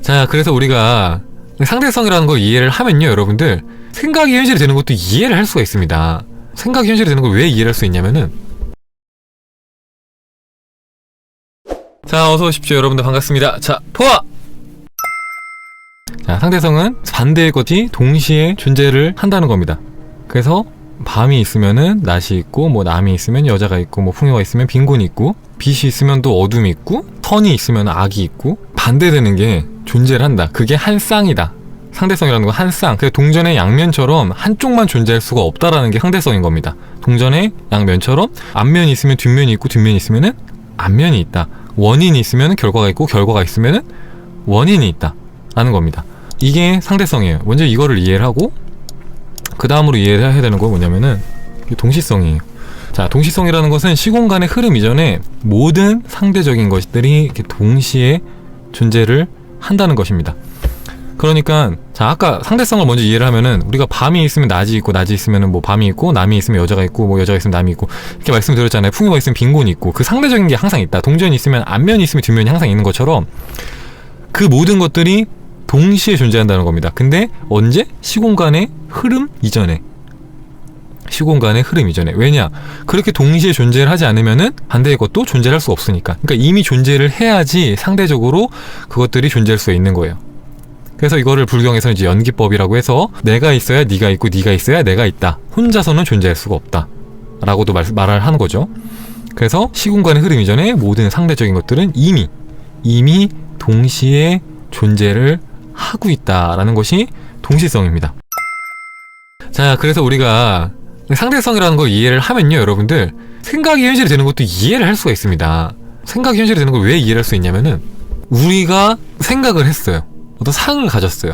자, 그래서 우리가 상대성이라는 거 이해를 하면요, 여러분들 생각이 현실이 되는 것도 이해를 할 수가 있습니다. 생각이 현실이 되는 걸 왜 이해를 할 수 있냐면은, 자, 어서 오십시오. 여러분들 반갑습니다. 자, 포화! 자, 상대성은 반대의 것이 동시에 존재를 한다는 겁니다. 그래서 밤이 있으면은 낮이 있고, 뭐 남이 있으면 여자가 있고, 뭐 풍요가 있으면 빈곤이 있고, 빛이 있으면 또 어둠이 있고, 선이 있으면 악이 있고, 반대되는 게 존재를 한다. 그게 한 쌍이다. 상대성이라는 건 한 쌍. 그래서 동전의 양면처럼 한쪽만 존재할 수가 없다라는 게 상대성인 겁니다. 동전의 양면처럼 앞면이 있으면 뒷면이 있고, 뒷면이 있으면은 앞면이 있다. 원인이 있으면 결과가 있고, 결과가 있으면은 원인이 있다 라는 겁니다. 이게 상대성이에요. 먼저 이거를 이해를 하고 그 다음으로 이해를 해야 되는 건 뭐냐면은 동시성이에요. 자, 동시성이라는 것은 시공간의 흐름 이전에 모든 상대적인 것들이 이렇게 동시에 존재를 한다는 것입니다. 그러니까 자, 아까 상대성을 먼저 이해를 하면은 우리가 밤이 있으면 낮이 있고, 낮이 있으면은 뭐 밤이 있고, 남이 있으면 여자가 있고, 뭐 여자가 있으면 남이 있고, 이렇게 말씀드렸잖아요. 풍요가 있으면 빈곤이 있고, 그 상대적인 게 항상 있다. 동전이 있으면 앞면이 있으면 뒷면이 항상 있는 것처럼 그 모든 것들이 동시에 존재한다는 겁니다. 근데 언제? 시공간의 흐름 이전에. 시공간의 흐름 이전에. 왜냐? 그렇게 동시에 존재를 하지 않으면은 반대의 것도 존재를 할 수가 없으니까. 그러니까 이미 존재를 해야지 상대적으로 그것들이 존재할 수 있는 거예요. 그래서 이거를 불경에서는 이제 연기법이라고 해서 내가 있어야 네가 있고, 네가 있어야 내가 있다. 혼자서는 존재할 수가 없다 라고도 말을 하는 거죠. 그래서 시공간의 흐름 이전에 모든 상대적인 것들은 이미 동시에 존재를 하고 있다라는 것이 동시성입니다. 자, 그래서 우리가 상대성이라는 걸 이해를 하면요, 여러분들 생각이 현실이 되는 것도 이해를 할 수가 있습니다. 생각이 현실이 되는 걸 왜 이해를 할 수 있냐면은 우리가 생각을 했어요. 어떤 상을 가졌어요.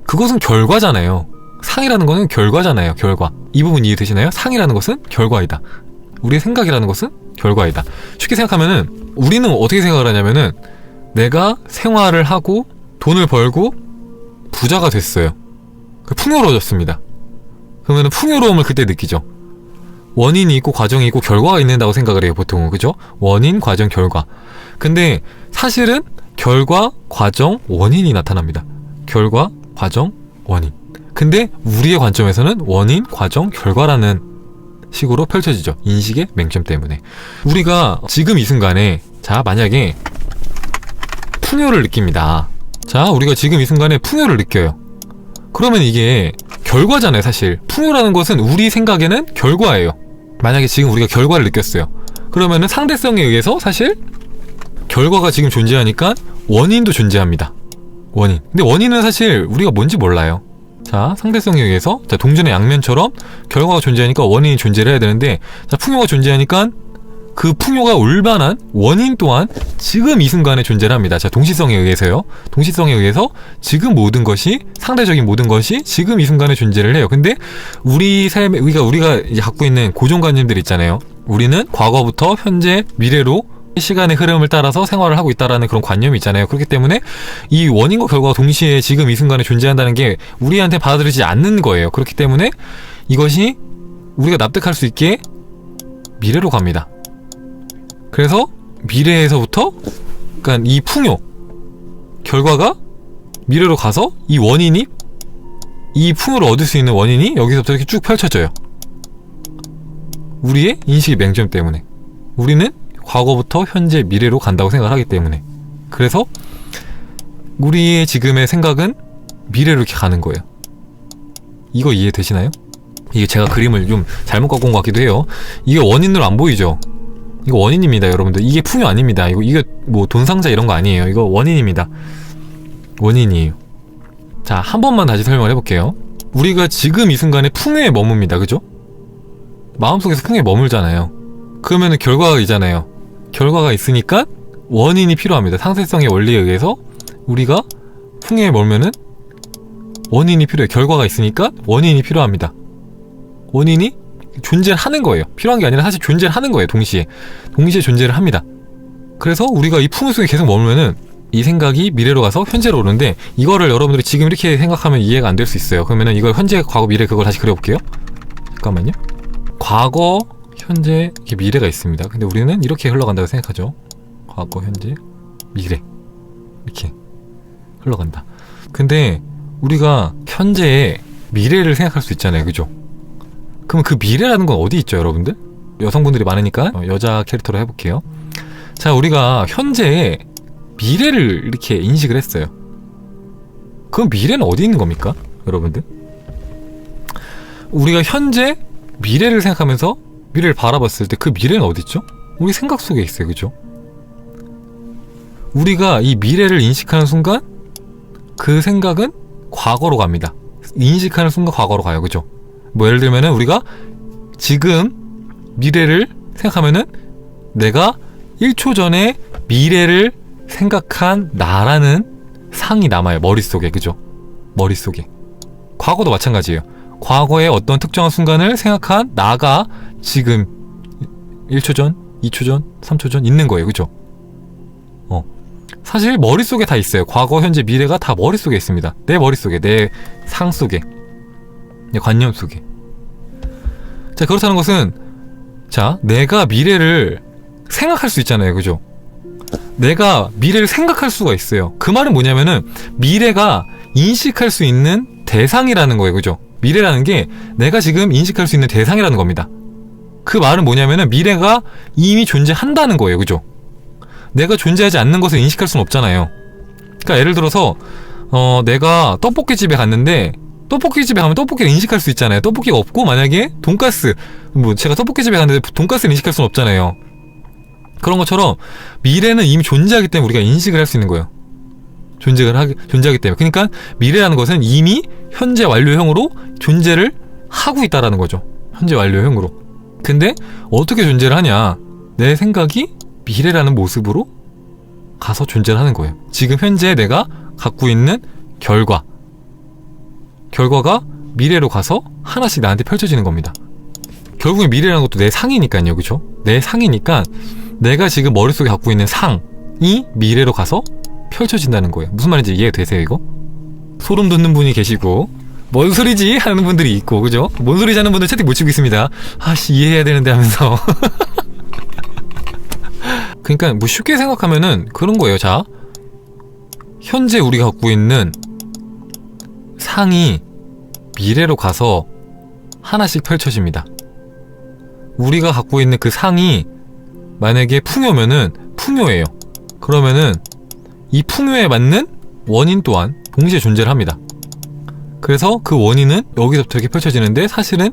그것은 결과잖아요. 상이라는 거는 결과잖아요. 결과. 이 부분 이해되시나요? 상이라는 것은 결과이다. 우리의 생각이라는 것은 결과이다. 쉽게 생각하면은 우리는 어떻게 생각을 하냐면은 내가 생활을 하고 돈을 벌고 부자가 됐어요. 풍요로워졌습니다. 그러면 풍요로움을 그때 느끼죠. 원인이 있고 과정이 있고 결과가 있는다고 생각을 해요, 보통은. 그죠? 원인, 과정, 결과. 근데 사실은 결과, 과정, 원인이 나타납니다. 결과, 과정, 원인. 근데 우리의 관점에서는 원인, 과정, 결과라는 식으로 펼쳐지죠. 인식의 맹점 때문에. 우리가 지금 이 순간에, 자, 만약에 풍요를 느낍니다. 자, 우리가 지금 이 순간에 풍요를 느껴요. 그러면 이게 결과잖아요, 사실. 풍요라는 것은 우리 생각에는 결과예요. 만약에 지금 우리가 결과를 느꼈어요. 그러면은 상대성에 의해서 사실 결과가 지금 존재하니까 원인도 존재합니다. 원인. 근데 원인은 사실 우리가 뭔지 몰라요. 자, 상대성에 의해서, 자, 동전의 양면처럼 결과가 존재하니까 원인이 존재를 해야 되는데, 자, 풍요가 존재하니까 그 풍요가 올 만한 원인 또한 지금 이 순간에 존재를 합니다. 자, 동시성에 의해서요. 동시성에 의해서 지금 모든 것이, 상대적인 모든 것이 지금 이 순간에 존재를 해요. 근데 우리 삶에, 우리가 이제 갖고 있는 고정관념들 있잖아요. 우리는 과거부터 현재, 미래로 시간의 흐름을 따라서 생활을 하고 있다라는 그런 관념이 있잖아요. 그렇기 때문에 이 원인과 결과가 동시에 지금 이 순간에 존재한다는 게 우리한테 받아들이지 않는 거예요. 그렇기 때문에 이것이 우리가 납득할 수 있게 미래로 갑니다. 그래서 미래에서부터, 그러니까 이 풍요, 결과가 미래로 가서 이 원인이, 이 풍요를 얻을 수 있는 원인이 여기서부터 이렇게 쭉 펼쳐져요. 우리의 인식의 맹점 때문에. 우리는 과거부터 현재, 미래로 간다고 생각을 하기 때문에. 그래서 우리의 지금의 생각은 미래로 이렇게 가는 거예요. 이거 이해되시나요? 이게 제가 그림을 좀 잘못 갖고 온 것 같기도 해요. 이게 원인으로 안 보이죠? 이거 원인입니다, 여러분들. 이게 풍요 아닙니다. 이거 뭐 돈상자 이런 거 아니에요. 이거 원인입니다. 원인이에요. 자, 한 번만 다시 설명을 해볼게요. 우리가 지금 이 순간에 풍요에 머뭅니다. 그죠? 마음속에서 풍요에 머물잖아요. 그러면은 결과가 있잖아요. 결과가 있으니까 원인이 필요합니다. 상쇄성의 원리에 의해서 우리가 풍요에 머물면은 원인이 필요해요. 결과가 있으니까 원인이 필요합니다. 원인이 존재를 하는 거예요. 필요한 게 아니라 사실 존재를 하는 거예요. 동시에 존재를 합니다. 그래서 우리가 이 풍요 속에 계속 머물면은 이 생각이 미래로 가서 현재로 오는데, 이거를 여러분들이 지금 이렇게 생각하면 이해가 안 될 수 있어요. 그러면은 이걸 현재, 과거, 미래, 그걸 다시 그려볼게요. 잠깐만요. 과거, 현재, 이렇게 미래가 있습니다. 근데 우리는 이렇게 흘러간다고 생각하죠. 과거, 현재, 미래. 이렇게. 흘러간다. 근데 우리가 현재의 미래를 생각할 수 있잖아요, 그죠? 그럼 그 미래라는 건 어디 있죠, 여러분들? 여성분들이 많으니까 여자 캐릭터로 해볼게요. 자, 우리가 현재의 미래를 이렇게 인식을 했어요. 그럼 미래는 어디 있는 겁니까, 여러분들? 우리가 현재 미래를 생각하면서 미래를 바라봤을 때 그 미래는 어디 있죠? 우리 생각 속에 있어요, 그죠? 우리가 이 미래를 인식하는 순간 그 생각은 과거로 갑니다. 인식하는 순간 과거로 가요, 그죠? 뭐 예를 들면은 우리가 지금 미래를 생각하면은 내가 1초 전에 미래를 생각한 나라는 상이 남아요, 머릿속에, 그죠? 머릿속에. 과거도 마찬가지예요. 과거의 어떤 특정한 순간을 생각한 나가 지금 1초 전, 2초 전, 3초 전 있는 거예요, 그죠? 사실 머릿속에 다 있어요. 과거, 현재, 미래가 다 머릿속에 있습니다. 내 머릿속에, 내 상 속에, 내 관념 속에. 자, 그렇다는 것은, 자, 내가 미래를 생각할 수 있잖아요, 그죠? 내가 미래를 생각할 수가 있어요. 그 말은 뭐냐면은 미래가 인식할 수 있는 대상이라는 거예요, 그죠? 미래라는 게 내가 지금 인식할 수 있는 대상이라는 겁니다. 그 말은 뭐냐면은 미래가 이미 존재한다는 거예요, 그죠? 내가 존재하지 않는 것을 인식할 수는 없잖아요. 그러니까 예를 들어서 내가 떡볶이집에 갔는데 떡볶이집에 가면 떡볶이를 인식할 수 있잖아요. 떡볶이가 없고 만약에 돈가스, 뭐 제가 떡볶이집에 갔는데 돈가스를 인식할 수는 없잖아요. 그런 것처럼 미래는 이미 존재하기 때문에 우리가 인식을 할 수 있는 거예요. 존재하기 때문에. 그러니까 미래라는 것은 이미 현재 완료형으로 존재를 하고 있다라는 거죠. 현재 완료형으로. 근데 어떻게 존재를 하냐? 내 생각이 미래라는 모습으로 가서 존재를 하는 거예요. 지금 현재 내가 갖고 있는 결과가 미래로 가서 하나씩 나한테 펼쳐지는 겁니다. 결국엔 미래라는 것도 내 상이니까요, 그쵸? 내 상이니까 내가 지금 머릿속에 갖고 있는 상이 미래로 가서 펼쳐진다는 거예요. 무슨 말인지 이해되세요, 이거? 소름 돋는 분이 계시고 뭔 소리지? 하는 분들이 있고, 그죠? 뭔 소리지 하는 분들 채팅 못 치고 있습니다. 아씨, 이해해야 되는데 하면서. 그러니까 뭐 쉽게 생각하면은 그런 거예요. 자, 현재 우리가 갖고 있는 상이 미래로 가서 하나씩 펼쳐집니다. 우리가 갖고 있는 그 상이 만약에 풍요면은 풍요예요. 그러면은 이 풍요에 맞는 원인 또한 동시에 존재를 합니다. 그래서 그 원인은 여기서부터 이렇게 펼쳐지는데 사실은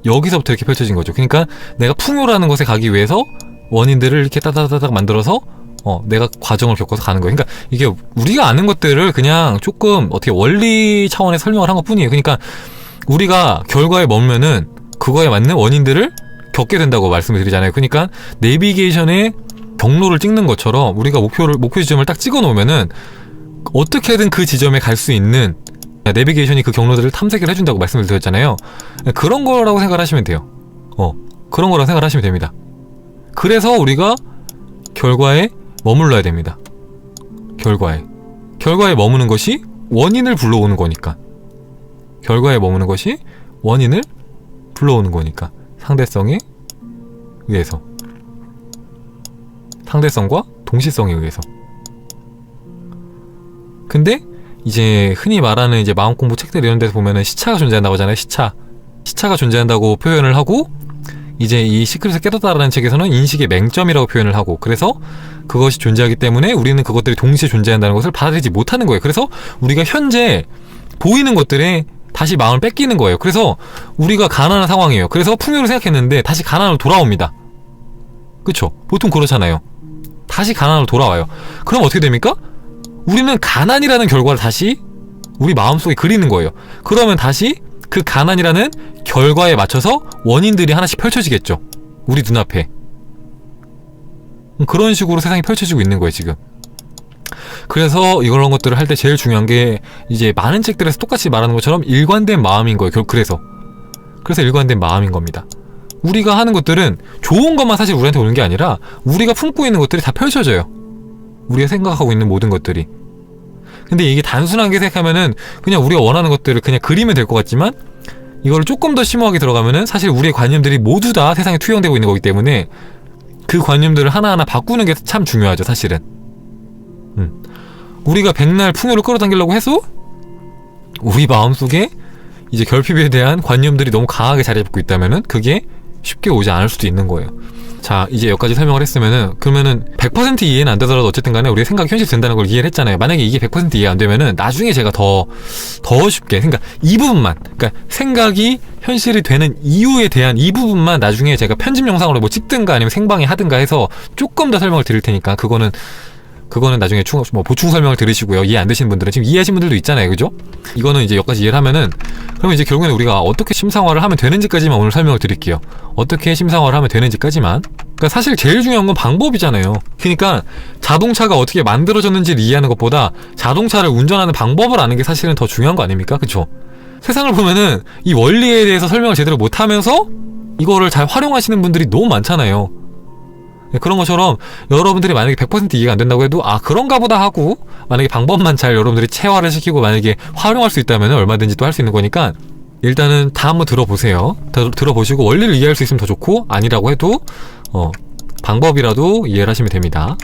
여기서부터 이렇게 펼쳐진 거죠. 그러니까 내가 풍요라는 것에 가기 위해서 원인들을 이렇게 따다다닥 만들어서 내가 과정을 겪어서 가는 거예요. 그러니까 이게 우리가 아는 것들을 그냥 조금 어떻게 원리 차원의 설명을 한 것 뿐이에요. 그러니까 우리가 결과에 머무면은 그거에 맞는 원인들을 겪게 된다고 말씀을 드리잖아요. 그러니까 내비게이션의 경로를 찍는 것처럼 우리가 목표 지점을 딱 찍어 놓으면은 어떻게든 그 지점에 갈 수 있는 내비게이션이 그 경로들을 탐색을 해준다고 말씀을 드렸잖아요. 그런 거라고 생각을 하시면 돼요. 그런 거라고 생각을 하시면 됩니다. 그래서 우리가 결과에 머물러야 됩니다. 결과에 머무는 것이 원인을 불러오는 거니까. 결과에 머무는 것이 원인을 불러오는 거니까. 상대성에 의해서. 상대성과 동시성에 의해서. 근데 이제 흔히 말하는 이제 마음 공부 책들 이런 데서 보면은 시차가 존재한다고 하잖아요. 시차가 존재한다고 표현을 하고, 이제 이 시크릿을 깨닫다라는 책에서는 인식의 맹점이라고 표현을 하고, 그래서 그것이 존재하기 때문에 우리는 그것들이 동시에 존재한다는 것을 받아들이지 못하는 거예요. 그래서 우리가 현재 보이는 것들에 다시 마음을 뺏기는 거예요. 그래서 우리가 가난한 상황이에요. 그래서 풍요를 생각했는데 다시 가난으로 돌아옵니다. 그쵸? 보통 그렇잖아요. 다시 가난으로 돌아와요. 그럼 어떻게 됩니까? 우리는 가난이라는 결과를 다시 우리 마음속에 그리는 거예요. 그러면 다시 그 가난이라는 결과에 맞춰서 원인들이 하나씩 펼쳐지겠죠. 우리 눈앞에. 그런 식으로 세상이 펼쳐지고 있는 거예요, 지금. 그래서 이런 것들을 할 때 제일 중요한 게 이제 많은 책들에서 똑같이 말하는 것처럼 일관된 마음인 거예요. 그래서 일관된 마음인 겁니다. 우리가 하는 것들은 좋은 것만 사실 우리한테 오는 게 아니라 우리가 품고 있는 것들이 다 펼쳐져요. 우리가 생각하고 있는 모든 것들이. 근데 이게 단순하게 생각하면은 그냥 우리가 원하는 것들을 그냥 그리면 될 것 같지만, 이걸 조금 더 심오하게 들어가면은 사실 우리의 관념들이 모두 다 세상에 투영되고 있는 거기 때문에 그 관념들을 하나하나 바꾸는 게 참 중요하죠, 사실은. 우리가 백날 풍요를 끌어당기려고 해서 우리 마음속에 이제 결핍에 대한 관념들이 너무 강하게 자리 잡고 있다면은 그게 쉽게 오지 않을 수도 있는 거예요. 자, 이제 여기까지 설명을 했으면은, 그러면은 100% 이해는 안 되더라도 어쨌든 간에 우리의 생각이 현실된다는 걸 이해를 했잖아요. 만약에 이게 100% 이해 안 되면은 나중에 제가 더 쉽게, 그러니까 이 부분만, 그러니까 생각이 현실이 되는 이유에 대한 이 부분만 나중에 제가 편집 영상으로 뭐 찍든가 아니면 생방에 하든가 해서 조금 더 설명을 드릴 테니까 그거는 나중에 보충 설명을 들으시고요. 이해 안 되시는 분들은, 지금 이해하신 분들도 있잖아요. 그죠? 이거는 이제 여기까지 이해를 하면은, 그러면 이제 결국에는 우리가 어떻게 심상화를 하면 되는지까지만 오늘 설명을 드릴게요. 어떻게 심상화를 하면 되는지까지만. 그러니까 사실 제일 중요한 건 방법이잖아요. 그러니까 자동차가 어떻게 만들어졌는지를 이해하는 것보다 자동차를 운전하는 방법을 아는 게 사실은 더 중요한 거 아닙니까? 그쵸? 세상을 보면은 이 원리에 대해서 설명을 제대로 못하면서 이거를 잘 활용하시는 분들이 너무 많잖아요. 그런 것처럼 여러분들이 만약에 100% 이해가 안 된다고 해도 아 그런가 보다 하고, 만약에 방법만 잘 여러분들이 체화를 시키고 만약에 활용할 수 있다면 얼마든지 또 할 수 있는 거니까 일단은 다 한번 들어보세요. 들어보시고 원리를 이해할 수 있으면 더 좋고, 아니라고 해도 방법이라도 이해를 하시면 됩니다.